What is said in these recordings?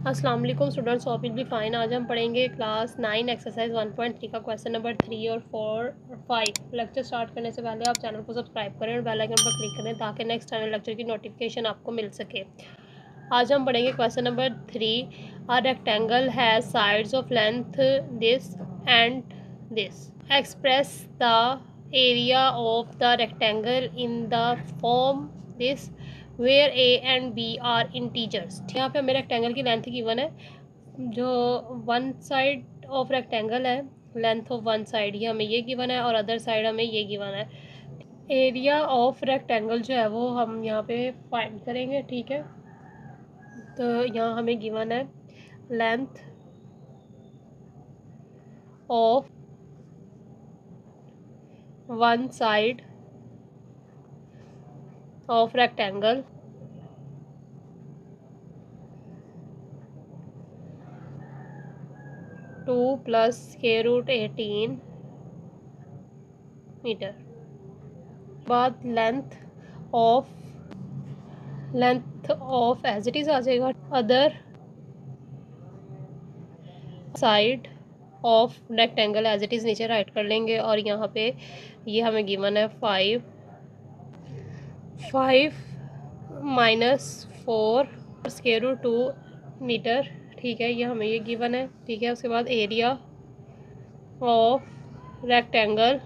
अस्सलाम वालेकुम students, of will be fine. आज हम पढ़ेंगे क्लास 9 एक्सरसाइज 1.3 का क्वेश्चन नंबर 3 और 4 और 5। लेक्चर स्टार्ट करने से पहले आप चैनल को सब्सक्राइब करें और बेल आइकन पर क्लिक करें ताकि नेक्स्ट चैनल लेक्चर की नोटिफिकेशन आपको मिल सके। आज हम पढ़ेंगे question number 3। A rectangle has sides of length this and this. Express the area of the rectangle in the form this where a and b are integers. यहाँ पे हमें रेक्टेंगल की लेंथ गिवन है, जो वन साइड ऑफ रेक्टेंगल है, length of one side ये हमें ये गिवन है और अदर साइड हमें ये गिवन है। एरिया ऑफ रेक्टेंगल जो है वो हम यहाँ पे फाइंड करेंगे, ठीक है। तो यहाँ हमें गिवन है length of one side of rectangle two plus square root 18 metre. बाद length of as it is आ जाएगा other side of rectangle as it is नीचे राइट कर लेंगे। और यहाँ पे ये हमें गिवन है 5 माइनस 4 स्क्वायर रूट 2 मीटर, ठीक है। ये हमें ये गिवन है, ठीक है। उसके बाद एरिया ऑफ रेक्टेंगल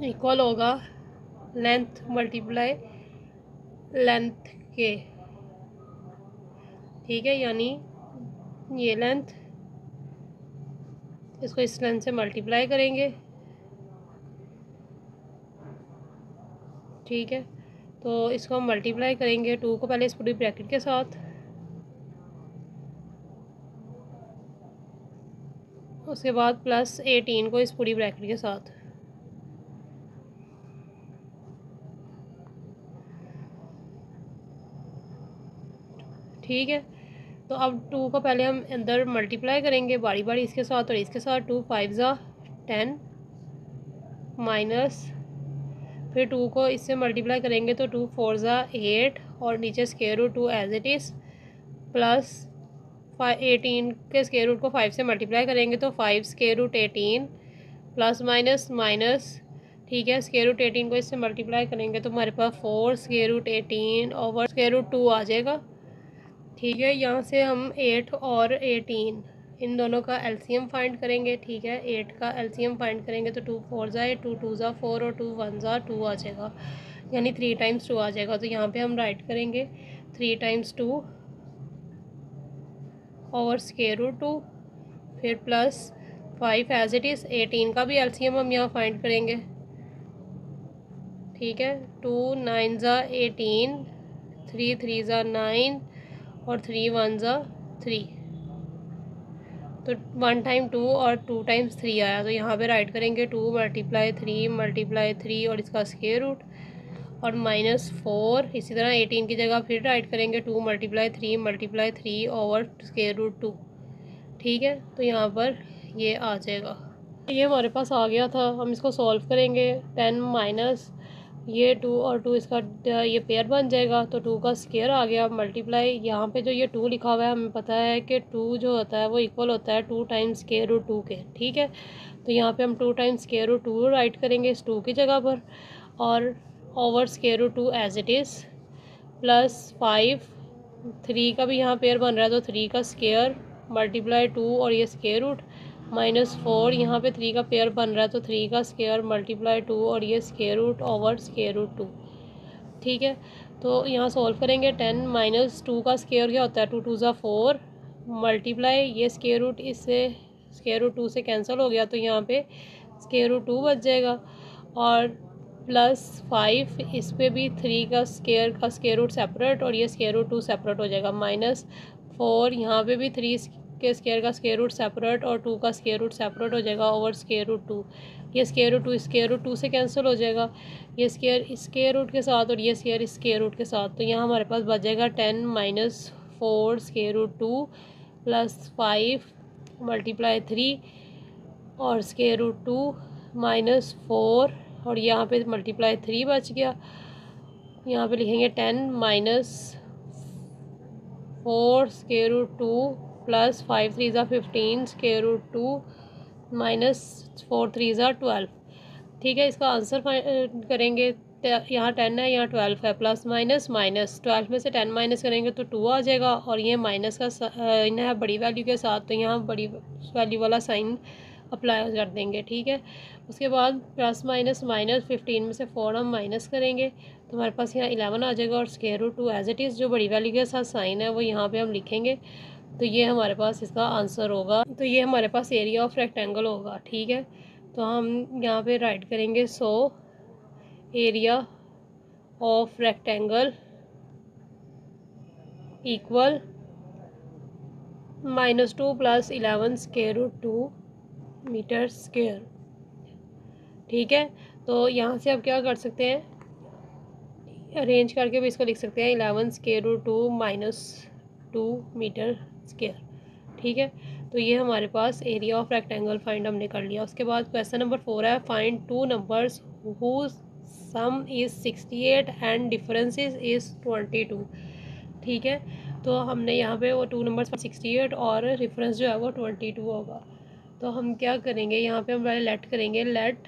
इक्वल होगा लेंथ मल्टीप्लाई लेंथ के, ठीक है। यानी ये लेंथ, इसको इस लेंथ से मल्टीप्लाई करेंगे, ठीक है। तो इसको हम मल्टीप्लाई करेंगे 2 को पहले इस पूरी ब्रैकेट के साथ, उसके बाद प्लस 18 को इस पूरी ब्रैकेट के साथ, ठीक है। तो अब 2 को पहले हम अंदर मल्टीप्लाई करेंगे बारी बारी इसके साथ और इसके साथ। 2 5 ज़ा 10 माइनस, फिर 2 को इससे मल्टीप्लाई करेंगे तो 2 4 ज़ा 8 और नीचे square root 2 as it is, plus 18 के स्क्वायर रूट को 5 से मल्टीप्लाई करेंगे तो 5 square root 18 plus minus minus, ठीक है। स्क्वायर रूट 18 को इससे मल्टीप्लाई करेंगे तो हमारे पास 4 square root 18 over square root 2 आ जाएगा, ठीक है। यहाँ से हम 8 और 18 इन दोनों का एलसीएम फाइंड करेंगे, ठीक है। 8 का एलसीएम फाइंड करेंगे तो 2 4 ज़ा 8, 2 2 ज़ा 4 और 2 1 ज़ा 2 आ जाएगा, यानी 3 टाइम्स 2 आ जाएगा। तो यहाँ पे हम राइट करेंगे 3 टाइम्स 2 ओवर स्क्वायर रूट 2, फिर प्लस 5 एज इट इज़। 18 का भी एलसीएम हम यहाँ फाइंड करेंगे, ठीक है। 2 9 ज़ा 18, 3 3 ज़ा 9 और 3 1 ज़ा 3। तो 1 टाइम 2 और 2 टाइम्स 3 आया, तो यहाँ पे राइट करेंगे 2 मल्टीप्लाई 3 और इसका स्क्वायर रूट और माइनस 4। इसी तरह 18 की जगह फिर राइट करेंगे 2 मल्टीप्लाई 3 ओवर स्क्वायर रूट 2, ठीक है। तो यहाँ पर ये आ जाएगा, ये हमारे पास आ गया था। हम इसको सॉल्व करेंगे 10 माइनस ये 2 और 2 इसका ये पेयर बन जाएगा, तो 2 का स्क्वायर आ गया मल्टीप्लाई यहाँ पे जो ये 2 लिखा हुआ है हमें पता है कि 2 जो होता है वो इक्वल होता है 2 टाइम्स स्क्वायर रूट 2 के, ठीक है। तो यहाँ पे हम 2 टाइम्स स्क्वायर रूट 2 राइट करेंगे इस 2 की जगह पर और over square root 2 as it is, plus 5 3 का भी यहाँ पेयर बन रहा है तो 3 का स्क्वायर मल्टीप्लाई 2 और ये स्क्वायर रूट माइनस 4, यहाँ पे 3 का पेयर बन रहा है तो 3 का स्क्वायर मल्टीप्लाई 2 और ये square root over square root 2, ठीक है। तो यहाँ सॉल्व करेंगे 10 माइनस 2 का स्क्वायर क्या होता है 2 2 ज़ा 4 मल्टीप्लाई ये स्क्वायर रूट इससे स्क्वायर रूट 2 से कैंसिल हो गया तो यहाँ पे स्क्वायर रूट 2 बच जाएगा और प्लस 5 इस पे भी 3 का स्क्वायर रूट सेपरेट और ये स्क्वायर रूट 2 सेपरेट हो जाएगा, माइनस 4 यहाँ पे भी 3 के स्क्वायर का स्क्वायर रूट सेपरेट और 2 का स्क्वायर रूट सेपरेट हो जाएगा ओवर स्क्वायर रूट 2। ये स्क्वायर रूट 2 से कैंसिल हो जाएगा, ये स्क्वायर रूट के साथ और ये स्क्वायर रूट के साथ। तो यहाँ हमारे पास बच जाएगा 10 minus 4 square root 2 plus 5 multiply 3 और स्क्वायर रूट 2 माइनस 4 और यहाँ पे मल्टीप्लाई 3 बच गया यहाँ पे लिखेंगे 10 माइनस 4 स्क्वायर रूट 2 प्लस 5 3 ज़ा 15 स्क्वायर रूट 2 माइनस 4 3 ज़ा 12। ठीक है, इसका आंसर करेंगे। यहाँ 10 है, यहाँ 12 है, प्लस माइनस माइनस 12 में से 10 माइनस करेंगे तो 2 आ जाएगा, और ये माइनस का इन्हें है बड़ी वैल्यू के साथ, तो यहाँ बड़ी वैल्यू वाला साइन अप्लाई कर देंगे। ठीक है, उसके बाद प्लस माइनस माइनस 15 में से 4 हम माइनस करेंगे तो हमारे पास यहाँ 11 आ जाएगा, और square root 2 as it is जो बड़ी वैल्यू के साथ साइन है वो यहाँ पे हम लिखेंगे। तो ये हमारे पास इसका आंसर होगा। तो ये हमारे पास एरिया ऑफ रेक्टेंगल होगा। ठीक है, तो हम यहाँ पे राइट करेंगे, so area of rectangle equal -2 plus 11 square root 2 metre square. ठीक है, तो यहाँ से आप क्या कर सकते हैं, अरेंज करके भी इसको लिख सकते हैं 11 square root 2 minus 2 metre square. ठीक है, तो ये हमारे पास एरिया ऑफ रेक्टेंगल फाइंड हमने कर लिया। उसके बाद क्वेश्चन नंबर 4 है, find two numbers whose sum is 68 and difference is 22। ठीक है, तो हमने यहाँ पे वो टू नंबर्स 68 और डिफरेंस जो है वो 22 होगा। तो हम क्या करेंगे, यहाँ पे हम पहले लेट करेंगे, लेट,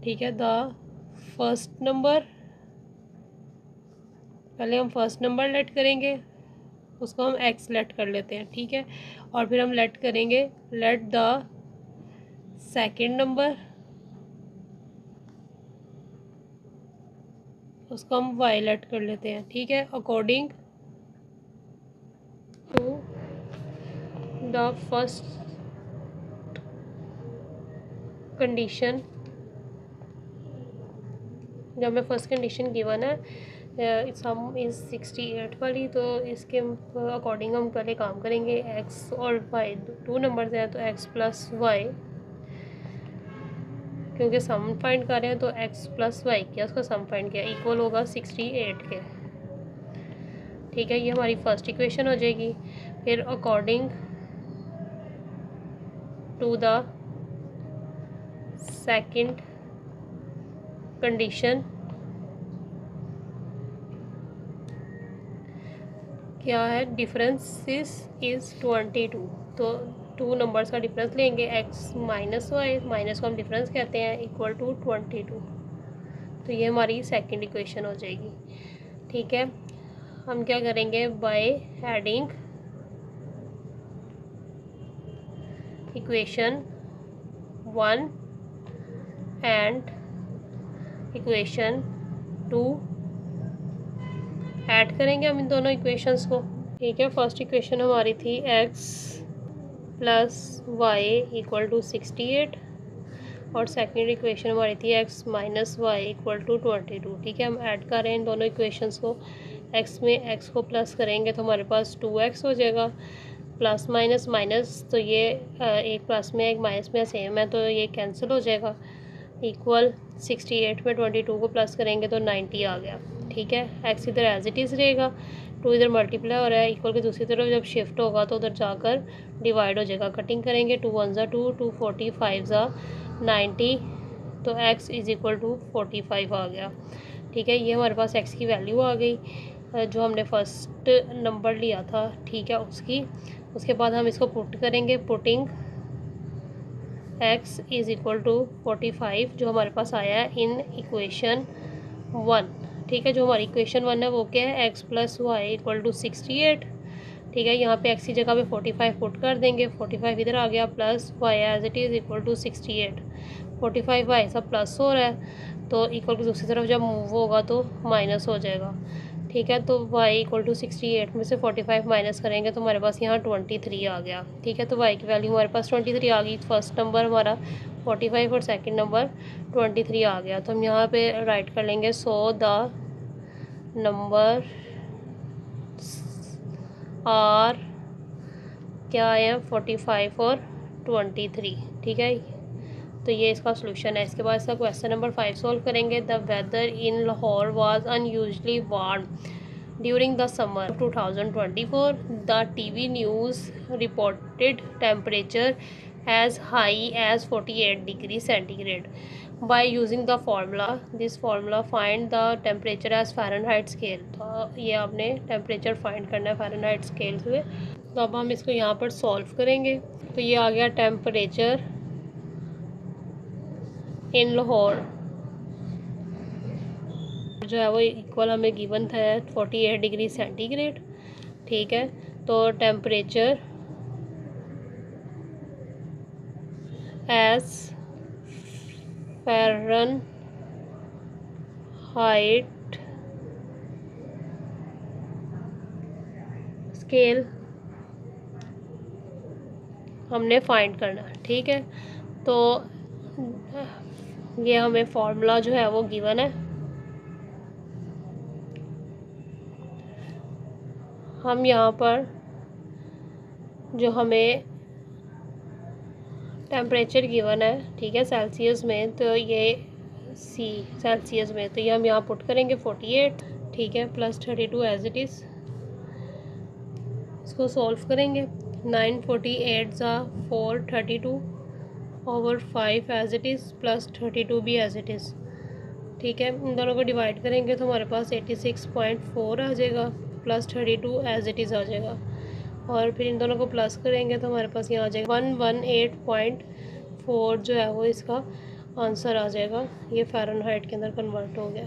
ठीक है, द फर्स्ट नंबर, पहले हम फर्स्ट नंबर लेट करेंगे, उसको हम एक्स लेट कर लेते हैं। ठीक है, और फिर हम लेट करेंगे, लेट द सेकंड नंबर, उसको हम वाई लेट कर लेते हैं। ठीक है, according to the first condition, जब मैं फर्स्ट कंडीशन गिवन है सम इज़ 68 वाली, तो इसके अकॉर्डिंग हम पहले काम करेंगे। एक्स और वाई टू नंबर्स हैं, तो एक्स प्लस वाई, क्योंकि सम फाइंड कर रहे हैं तो एक्स प्लस वाई किया, उसका सम फाइंड किया, इक्वल होगा 68 के। ठीक है, ये हमारी फर्स्ट इक्वेशन हो जाएगी। फिर according to the second condition, क्या है, डिफरेंस इज़ 22। तो टू नंबर्स का डिफरेंस लेंगे, एक्स माइनस वाई, माइनस को हम डिफरेंस कहते हैं, इक्वल टू 22। तो ये हमारी सेकंड इक्वेशन हो जाएगी। ठीक है, हम क्या करेंगे, by adding equation 1 and equation 2 add करेंगे हम इन दोनों इक्वेशंस को। ठीक है, फर्स्ट इक्वेशन हमारी थी x plus y equal to 68, और सेकंड इक्वेशन हमारी थी x minus y equal to 22। ठीक है, हम ऐड कर रहे हैं इन दोनों इक्वेशंस को। एक्स में एक्स को प्लस करेंगे तो हमारे पास 2x हो जाएगा, प्लस माइनस माइनस, तो ये एक प्लस में एक माइनस में सेम है, तो ये कैंसिल हो जाएगा, इक्वल 68 में 22 को प्लस करेंगे तो 90 आ गया। ठीक है, एक्स इधर एज इट इज़ रहेगा, 2 इधर मल्टीप्लाई हो रहा है, इक्वल की दूसरी तरफ जब शिफ्ट होगा तो उधर जाकर डिवाइड हो जाएगा, कटिंग करेंगे, 2 1 ज़ा 2, 2 40, 5 ज़ा 90, तो x इज़ इक्वल टू 45 आ गया। ठीक है, ये हमारे पास x की वैल्यू आ गई जो हमने फर्स्ट नंबर लिया था। ठीक है, उसकी, उसके बाद हम इसको पुट करेंगे, putting x is equal to 45 जो हमारे पास आया है इन इक्वेशन 1। ठीक है, जो हमारी इक्वेशन 1 है वो क्या है, x plus y equal to 68। ठीक है, यहाँ पे x की जगह पे 45 पुट कर देंगे, 45 इधर आ गया, plus y as it is equal to 68, 45 y सब प्लस हो रहा है, तो इक्वल की दूसरी तरफ जब मूव होगा तो माइनस हो जाएगा। ठीक है, तो y इक्वल टू 68 में से 45 माइनस करेंगे तो हमारे पास यहाँ 23 आ गया। ठीक है, तो y की वैल्यू हमारे पास 23 आ गई। फर्स्ट नंबर हमारा 45 और सेकंड नंबर 23 आ गया, तो हम यहाँ पे राइट कर लेंगे, सो द नंबर आर क्या है, 45 और 23। ठीक है, तो ये इसका सोल्यूशन है। इसके बाद इसका क्वेश्चन नंबर 5 सॉल्व करेंगे। The weather in Lahore was unusually warm during the summer 2024। The TV news reported temperature as high as 48 degree centigrade. By using the formula, this formula find the temperature as Fahrenheit scale. तो ये आपने temperature find करना है Fahrenheit scale से। तो अब हम इसको यहाँ पर सॉल्व करेंगे। तो ये आ गया टेम्परेचर इन लाहौर जो है वो इक्वल हमें गिवन था 48 डिग्री सेंटीग्रेड। ठीक है, तो टेम्परेचर एज फ़ारेनहाइट स्केल हमने फाइंड करना है। ठीक है, तो ये हमें फार्मूला जो है वो गिवन है। हम यहाँ पर जो हमें टेम्परेचर गिवन है, ठीक है, सेल्सियस में, तो ये सेल्सियस में, तो ये हम यहाँ पुट करेंगे 48, ठीक है, प्लस 32 एज इट इज़। इसको सॉल्व करेंगे। 948 ज़ा 432 over 5 as it is, plus 32 भी एज इट इज़। ठीक है, इन दोनों को डिवाइड करेंगे तो हमारे पास 86.4 आ जाएगा, प्लस 32 एज इट इज़ आ जाएगा। और फिर इन दोनों को प्लस करेंगे तो हमारे पास यहाँ आ जाएगा 118.4 जो है वो इसका आंसर आ जाएगा। ये फ़ारेनहाइट के अंदर कन्वर्ट हो गया।